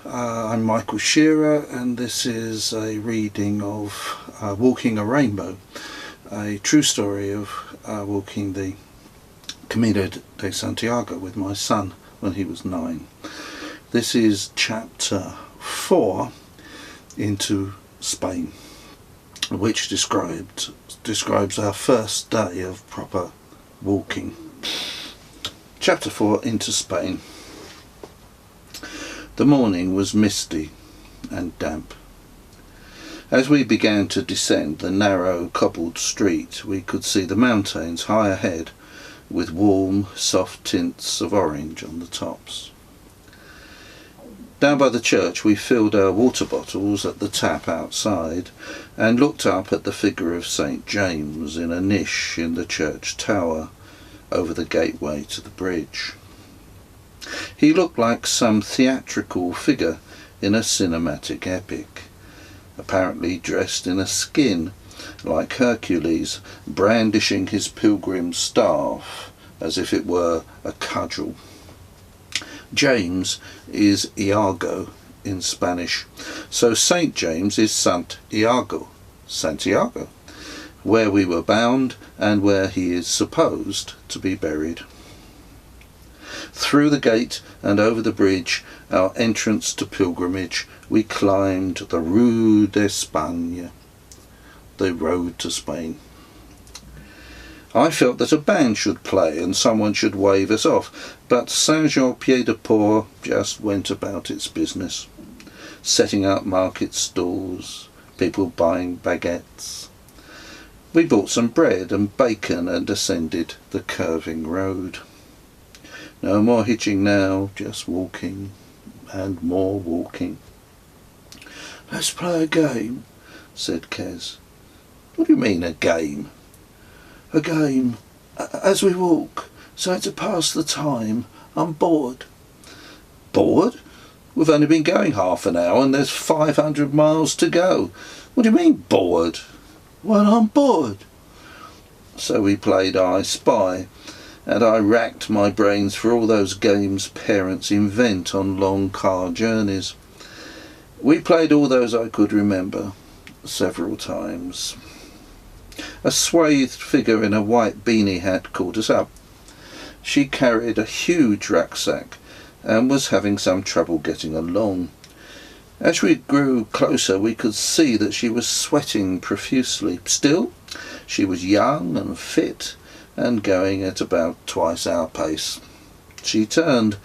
I'm Michael Shearer, and this is a reading of Walking a Rainbow, a true story of walking the Camino de Santiago with my son when he was 9. This is chapter 4, Into Spain, which describes our first day of proper walking. Chapter 4, Into Spain. The morning was misty and damp. As we began to descend the narrow cobbled street, we could see the mountains high ahead, with warm, soft tints of orange on the tops. Down by the church we filled our water bottles at the tap outside and looked up at the figure of St. James in a niche in the church tower over the gateway to the bridge. He looked like some theatrical figure in a cinematic epic, apparently dressed in a skin like Hercules, brandishing his pilgrim staff as if it were a cudgel. James is Iago in Spanish, so St. James is Santiago, where we were bound and where he is supposed to be buried. Through the gate and over the bridge, our entrance to pilgrimage, we climbed the Rue d'Espagne, the road to Spain. I felt that a band should play and someone should wave us off, but Saint-Jean-Pied-de-Port just went about its business, setting up market stalls, people buying baguettes. We bought some bread and bacon and ascended the curving road. No more hitching now, just walking and more walking. "Let's play a game," said Kez. "What do you mean, a game?" "A game, as we walk, so to pass the time. I'm bored." "Bored? We've only been going half an hour and there's 500 miles to go. What do you mean, bored?" "Well, I'm bored." So we played I Spy, and I racked my brains for all those games parents invent on long car journeys. We played all those I could remember, several times. A swathed figure in a white beanie hat called us up. She carried a huge rucksack and was having some trouble getting along. As we grew closer we could see that she was sweating profusely. Still, she was young and fit and going at about twice our pace. She turned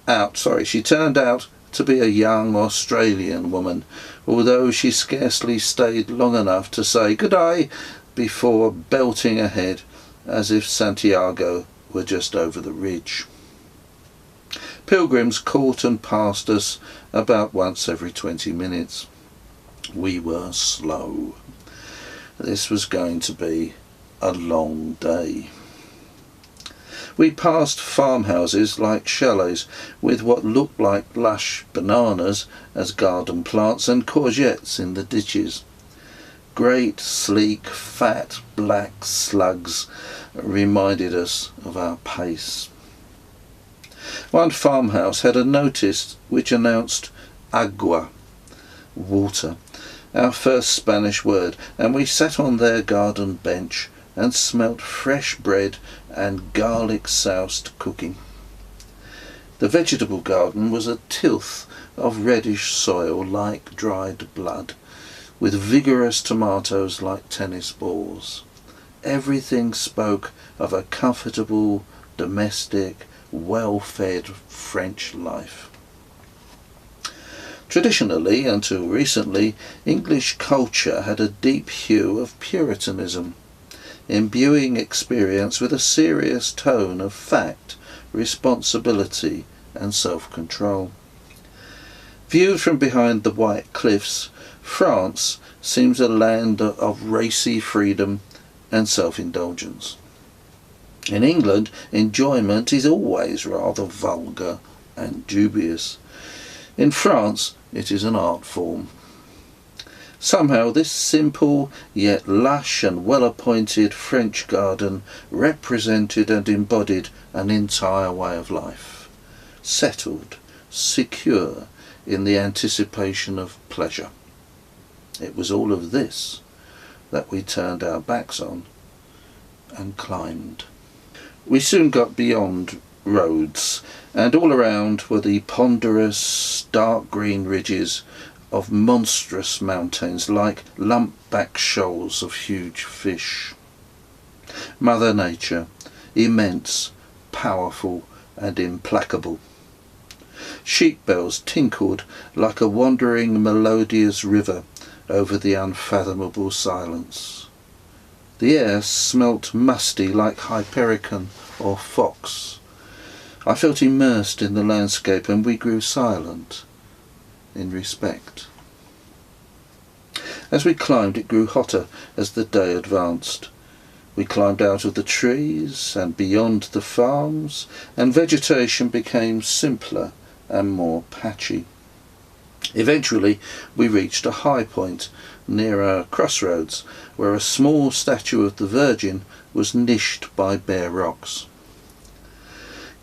out to be a young Australian woman, although she scarcely stayed long enough to say good day before belting ahead as if Santiago were just over the ridge. Pilgrims caught and passed us about once every 20 minutes. We were slow. This was going to be a long day. We passed farmhouses like chalets with what looked like lush bananas as garden plants and courgettes in the ditches. Great, sleek, fat, black slugs reminded us of our pace. One farmhouse had a notice which announced agua, water, our first Spanish word, and we sat on their garden bench and smelt fresh bread and garlic-soused cooking. The vegetable garden was a tilth of reddish soil like dried blood, with vigorous tomatoes like tennis balls. Everything spoke of a comfortable, domestic, well-fed French life. Traditionally, until recently, English culture had a deep hue of Puritanism, imbuing experience with a serious tone of fact, responsibility and self-control. Viewed from behind the white cliffs, France seems a land of racy freedom and self-indulgence. In England, enjoyment is always rather vulgar and dubious. In France, it is an art form. Somehow this simple yet lush and well-appointed French garden represented and embodied an entire way of life. Settled, secure, in the anticipation of pleasure. It was all of this that we turned our backs on and climbed. We soon got beyond roads, and all around were the ponderous dark green ridges of monstrous mountains like lump-back shoals of huge fish. Mother Nature, immense, powerful and implacable. Sheep bells tinkled like a wandering melodious river over the unfathomable silence. The air smelt musty like hypericon or fox. I felt immersed in the landscape, and we grew silent in respect. As we climbed, it grew hotter as the day advanced. We climbed out of the trees and beyond the farms, and vegetation became simpler and more patchy. Eventually we reached a high point near a crossroads where a small statue of the Virgin was niched by bare rocks.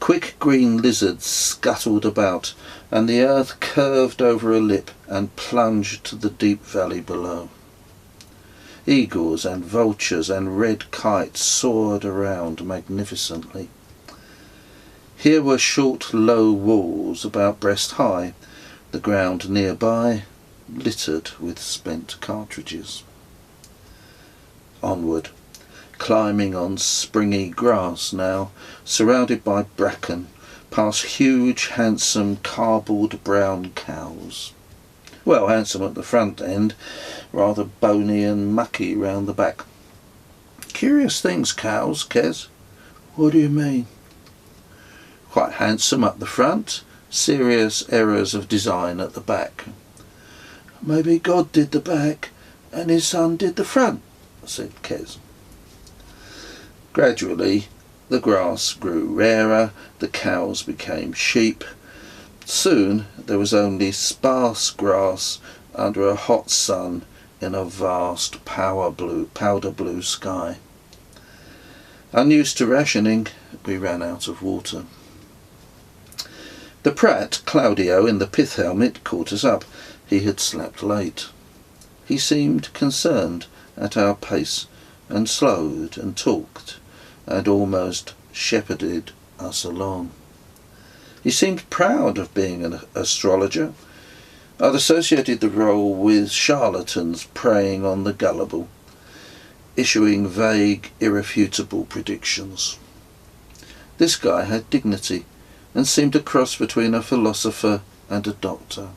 Quick green lizards scuttled about, and the earth curved over a lip and plunged to the deep valley below. Eagles and vultures and red kites soared around magnificently. Here were short, low walls about breast high, the ground nearby littered with spent cartridges. Onward, climbing on springy grass now, surrounded by bracken, past huge, handsome, cardboard brown cows. Well, handsome at the front end, rather bony and mucky round the back. Curious things, cows, Kez. What do you mean? Quite handsome up the front, serious errors of design at the back. Maybe God did the back and his son did the front, said Kez. Gradually the grass grew rarer, the cows became sheep. Soon there was only sparse grass under a hot sun in a vast powder blue sky. Unused to rationing, we ran out of water. The Pratt, Claudio, in the pith helmet, caught us up. He had slept late. He seemed concerned at our pace, and slowed and talked, and almost shepherded us along. He seemed proud of being an astrologer. I'd associated the role with charlatans preying on the gullible, issuing vague, irrefutable predictions. This guy had dignity, and seemed a cross between a philosopher and a doctor.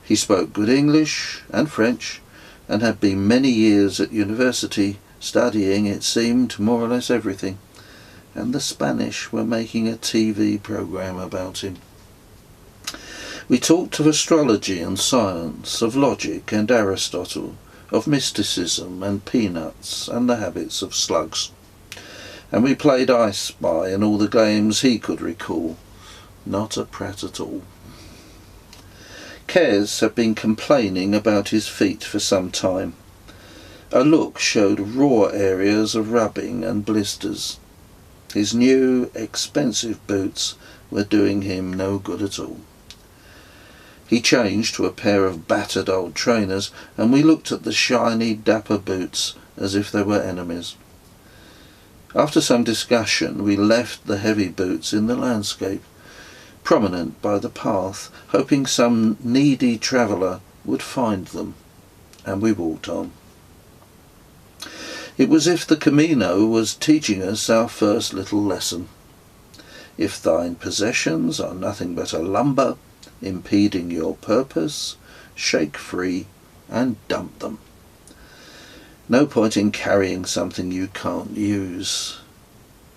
He spoke good English and French, and had been many years at university studying, it seemed, more or less everything, and the Spanish were making a TV program about him. We talked of astrology and science, of logic and Aristotle, of mysticism and peanuts and the habits of slugs. And we played I Spy and all the games he could recall. Not a Pratt at all. Kez had been complaining about his feet for some time. A look showed raw areas of rubbing and blisters. His new, expensive boots were doing him no good at all. He changed to a pair of battered old trainers, and we looked at the shiny, dapper boots as if they were enemies. After some discussion, we left the heavy boots in the landscape, prominent by the path, hoping some needy traveller would find them, and we walked on. It was as if the Camino was teaching us our first little lesson. If thine possessions are nothing but a lumber, impeding your purpose, shake free and dump them. No point in carrying something you can't use.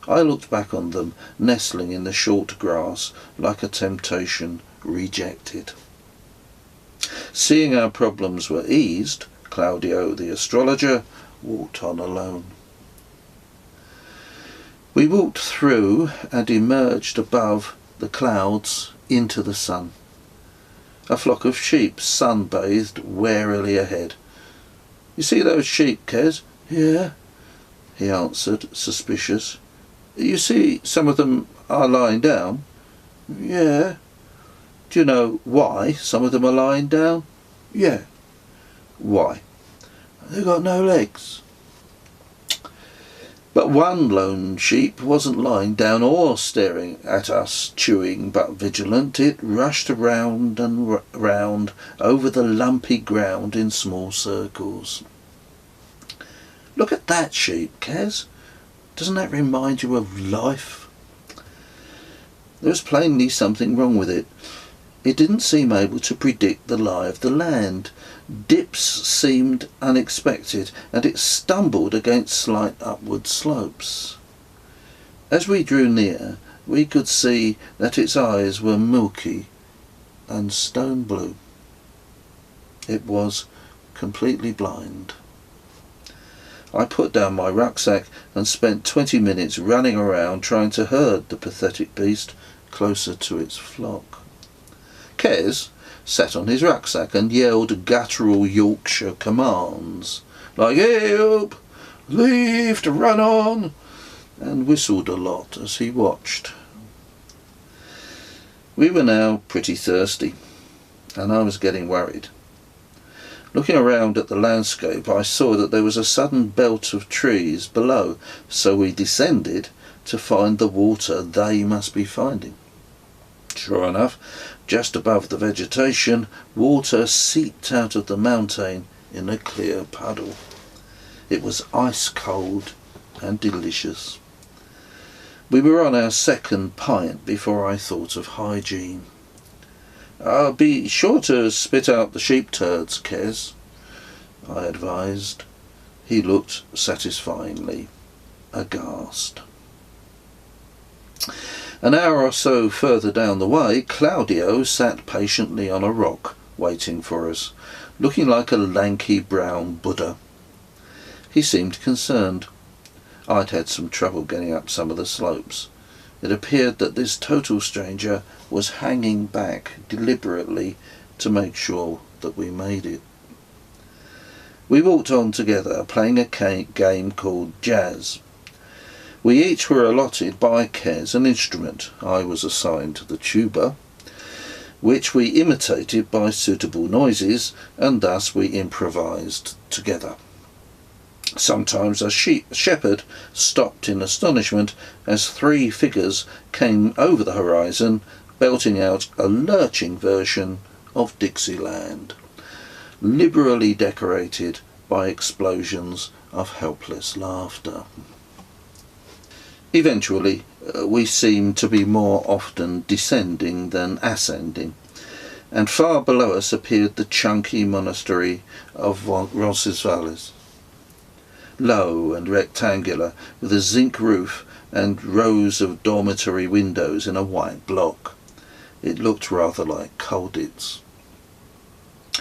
I looked back on them, nestling in the short grass like a temptation rejected. Seeing our problems were eased, Claudio the astrologer walked on alone. We walked through and emerged above the clouds into the sun. A flock of sheep sunbathed warily ahead. You see those sheep, Kez? Yeah, he answered, suspicious. You see some of them are lying down? Yeah. Do you know why some of them are lying down? Yeah. Why? They've got no legs. But one lone sheep wasn't lying down or staring at us, chewing but vigilant. It rushed round and round over the lumpy ground in small circles. Look at that sheep, Kez. Doesn't that remind you of life? There was plainly something wrong with it. It didn't seem able to predict the lie of the land. Dips seemed unexpected, and it stumbled against slight upward slopes. As we drew near, we could see that its eyes were milky and stone blue. It was completely blind. I put down my rucksack and spent 20 minutes running around trying to herd the pathetic beast closer to its flock. Kez sat on his rucksack and yelled guttural Yorkshire commands, like "Help! Leave to run on!" and whistled a lot as he watched. We were now pretty thirsty, and I was getting worried. Looking around at the landscape, I saw that there was a sudden belt of trees below, so we descended to find the water they must be finding. Sure enough, just above the vegetation, water seeped out of the mountain in a clear puddle. It was ice cold and delicious. We were on our second pint before I thought of hygiene. "Be sure to spit out the sheep turds, Kez," I advised. He looked satisfyingly aghast. An hour or so further down the way, Claudio sat patiently on a rock, waiting for us, looking like a lanky brown Buddha. He seemed concerned. I'd had some trouble getting up some of the slopes. It appeared that this total stranger was hanging back deliberately to make sure that we made it. We walked on together, playing a game called jazz. We each were allotted by Kez an instrument. I was assigned the tuba, which we imitated by suitable noises, and thus we improvised together. Sometimes a shepherd stopped in astonishment as three figures came over the horizon, belting out a lurching version of Dixieland, liberally decorated by explosions of helpless laughter. Eventually, we seemed to be more often descending than ascending, and far below us appeared the chunky monastery of Roncesvalles, low and rectangular, with a zinc roof and rows of dormitory windows in a white block. It looked rather like Colditz.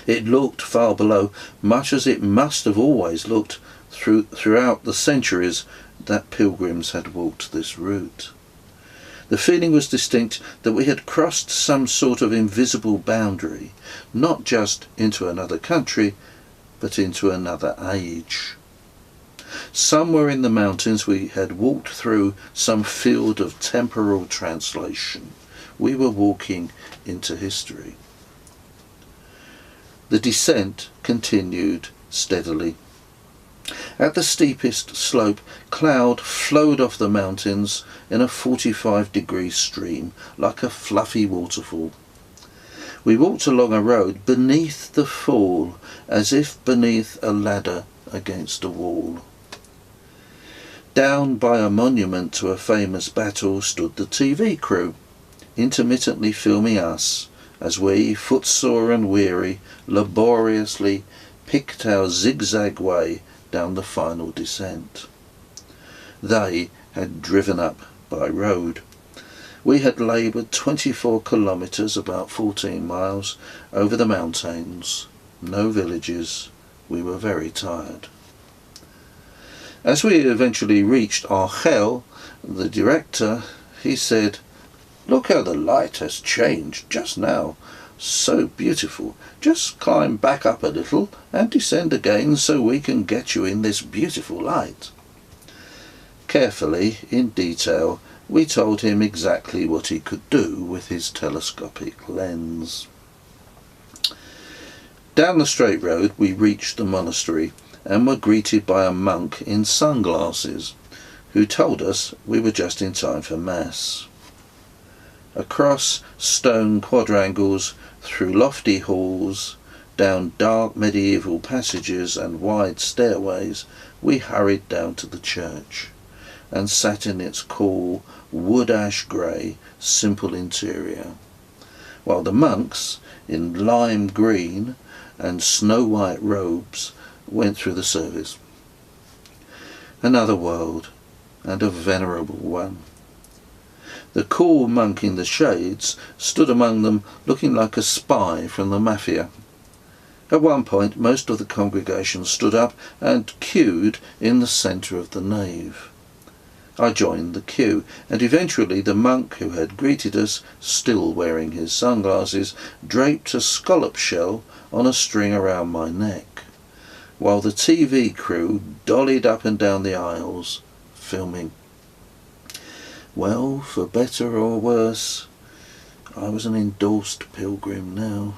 It looked far below, much as it must have always looked throughout the centuries that pilgrims had walked this route. The feeling was distinct that we had crossed some sort of invisible boundary, not just into another country, but into another age. Somewhere in the mountains we had walked through some field of temporal translation. We were walking into history. The descent continued steadily. At the steepest slope, cloud flowed off the mountains in a 45-degree stream, like a fluffy waterfall. We walked along a road beneath the fall, as if beneath a ladder against a wall. Down by a monument to a famous battle stood the TV crew, intermittently filming us, as we, footsore and weary, laboriously picked our zigzag way down the final descent. They had driven up by road. We had laboured 24 kilometres, about 14 miles, over the mountains. No villages. We were very tired. As we eventually reached Argel, the director, he said, "Look how the light has changed just now. So beautiful. Just climb back up a little and descend again so we can get you in this beautiful light." Carefully, in detail, we told him exactly what he could do with his telescopic lens. Down the straight road we reached the monastery and were greeted by a monk in sunglasses, who told us we were just in time for Mass. Across stone quadrangles, through lofty halls, down dark medieval passages and wide stairways, we hurried down to the church, and sat in its cool, wood-ash grey, simple interior, while the monks, in lime green and snow-white robes, went through the service. Another world, and a venerable one. The cool monk in the shades stood among them looking like a spy from the mafia. At one point most of the congregation stood up and queued in the centre of the nave. I joined the queue, and eventually the monk who had greeted us, still wearing his sunglasses, draped a scallop shell on a string around my neck, while the TV crew dollied up and down the aisles, filming. Well, for better or worse, I was an endorsed pilgrim now.